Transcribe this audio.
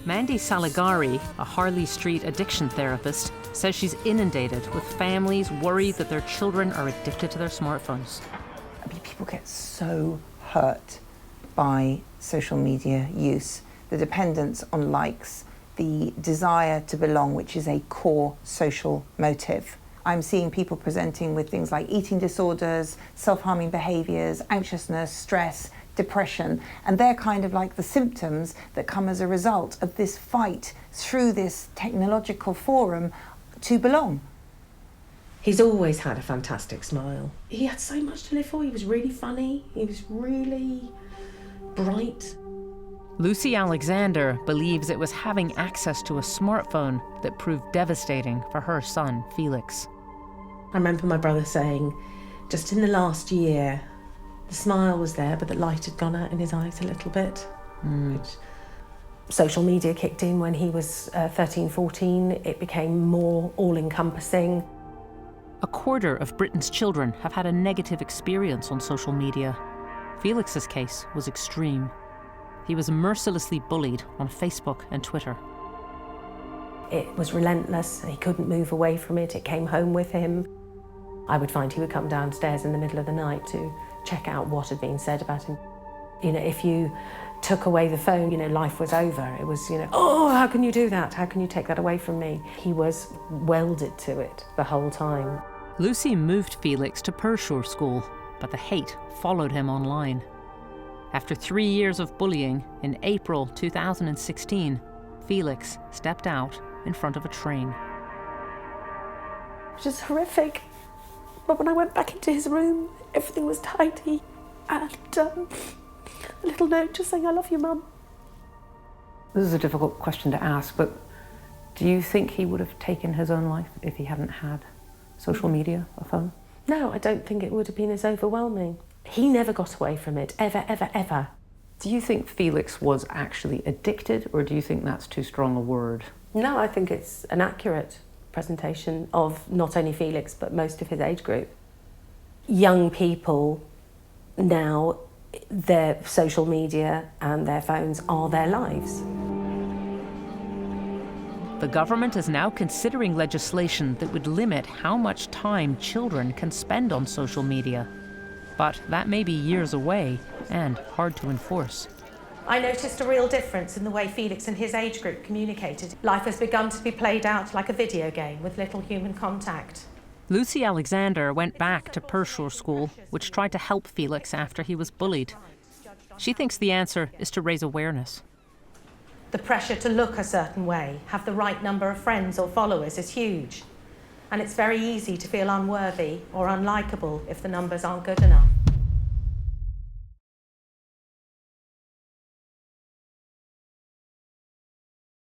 Mandy Saligari, a Harley Street addiction therapist, says she's inundated with families worried that their children are addicted to their smartphones. I mean, people get so hurt by social media use, the dependence on likes, the desire to belong, which is a core social motive. I'm seeing people presenting with things like eating disorders, self-harming behaviours, anxiousness, stress, depression, and they're kind of like the symptoms that come as a result of this fight through this technological forum to belong. He's always had a fantastic smile. He had so much to live for. He was really funny. He was really bright. Lucy Alexander believes it was having access to a smartphone that proved devastating for her son, Felix. I remember my brother saying, just in the last year, the smile was there, but the light had gone out in his eyes a little bit. Which social media kicked in when he was 13, 14. It became more all-encompassing. A quarter of Britain's children have had a negative experience on social media. Felix's case was extreme. He was mercilessly bullied on Facebook and Twitter. It was relentless. He couldn't move away from it. It came home with him. I would find he would come downstairs in the middle of the night to check out what had been said about him. You know, if you took away the phone, you know, life was over. It was, you know, oh, how can you do that? How can you take that away from me? He was welded to it the whole time. Lucy moved Felix to Pershore School, but the hate followed him online. After 3 years of bullying, in April 2016, Felix stepped out in front of a train. It was horrific. But when I went back into his room, everything was tidy. And a little note just saying, I love you, Mum. This is a difficult question to ask, but do you think he would have taken his own life if he hadn't had social media, a phone? No, I don't think it would have been as overwhelming. He never got away from it, ever, ever, ever. Do you think Felix was actually addicted, or do you think that's too strong a word? No, I think it's an accurate presentation of not only Felix, but most of his age group. Young people now, their social media and their phones are their lives. The government is now considering legislation that would limit how much time children can spend on social media. But that may be years away and hard to enforce. I noticed a real difference in the way Felix and his age group communicated. Life has begun to be played out like a video game with little human contact. Lucy Alexander went back to Pershore School, which tried to help Felix after he was bullied. She thinks the answer is to raise awareness. The pressure to look a certain way, have the right number of friends or followers is huge. And it's very easy to feel unworthy or unlikable if the numbers aren't good enough.